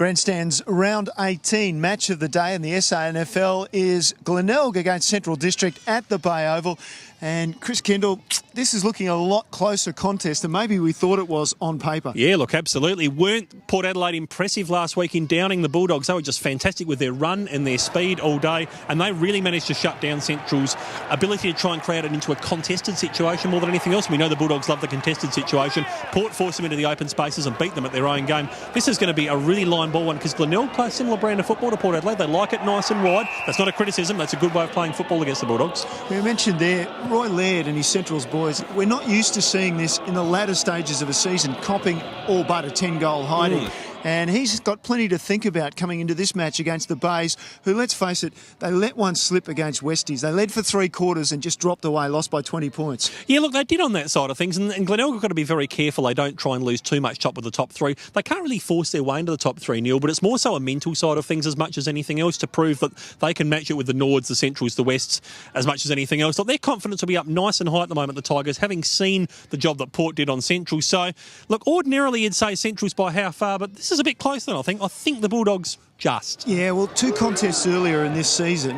Grandstands round 18 match of the day in the SANFL is Glenelg against Central District at the Bay Oval. And Chris Kendall, this is looking a lot closer contest than maybe we thought it was on paper. Yeah, look, absolutely. Weren't Port Adelaide impressive last week in downing the Bulldogs? They were just fantastic with their run and their speed all day, and they really managed to shut down Central's ability to try and create it into a contested situation more than anything else. We know the Bulldogs love the contested situation. Port forced them into the open spaces and beat them at their own game. This is going to be a really line ball one because Glenelg play a similar brand of football to Port Adelaide. They like it nice and wide. That's not a criticism. That's a good way of playing football against the Bulldogs. We mentioned there Roy Laird and his Central's boys. We're not used to seeing this in the latter stages of a season, copping all but a 10-goal hiding. And he's got plenty to think about coming into this match against the Bays, who, let's face it, they let one slip against Westies. They led for 3 quarters and just dropped away, lost by 20 points. Yeah, look, they did on that side of things, and Glenelg have got to be very careful they don't try and lose too much top with the top 3. They can't really force their way into the top 3, Neil, but it's more so a mental side of things as much as anything else to prove that they can match it with the Nords, the Centrals, the Wests as much as anything else. Look, their confidence will be up nice and high at the moment, the Tigers, having seen the job that Port did on Central. So, look, ordinarily you'd say Centrals by how far, but this is a bit closer than I think. I think the Bulldogs just. Yeah, well, 2 contests earlier in this season,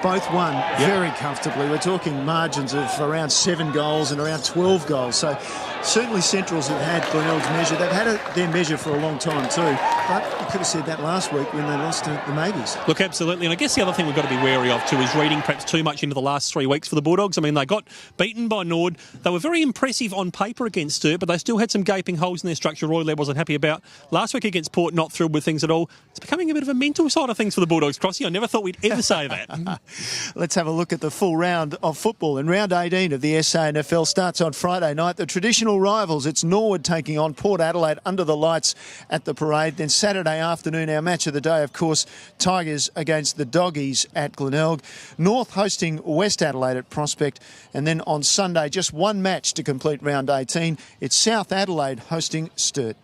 both won very comfortably. We're talking margins of around 7 goals and around 12 goals. So certainly Centrals have had Glenelg's measure. They've had their measure for a long time too. But you could have said that last week when they lost to the Maybes. Look, absolutely. And I guess the other thing we've got to be wary of too is reading perhaps too much into the last 3 weeks for the Bulldogs. I mean, they got beaten by Nord. They were very impressive on paper against Sturt, but they still had some gaping holes in their structure Roy Laird wasn't happy about. Last week against Port, not thrilled with things at all. It's becoming a bit of a mental side of things for the Bulldogs, Crossy. I never thought we'd ever say that. Let's have a look at the full round of football. And round 18 of the SANFL starts on Friday night. The traditional rivals, it's Norwood taking on Port Adelaide under the lights at the Parade. Then Saturday afternoon, our match of the day, of course, Tigers against the Doggies at Glenelg. North hosting West Adelaide at Prospect. And then on Sunday, just one match to complete round 18. It's South Adelaide hosting Sturt.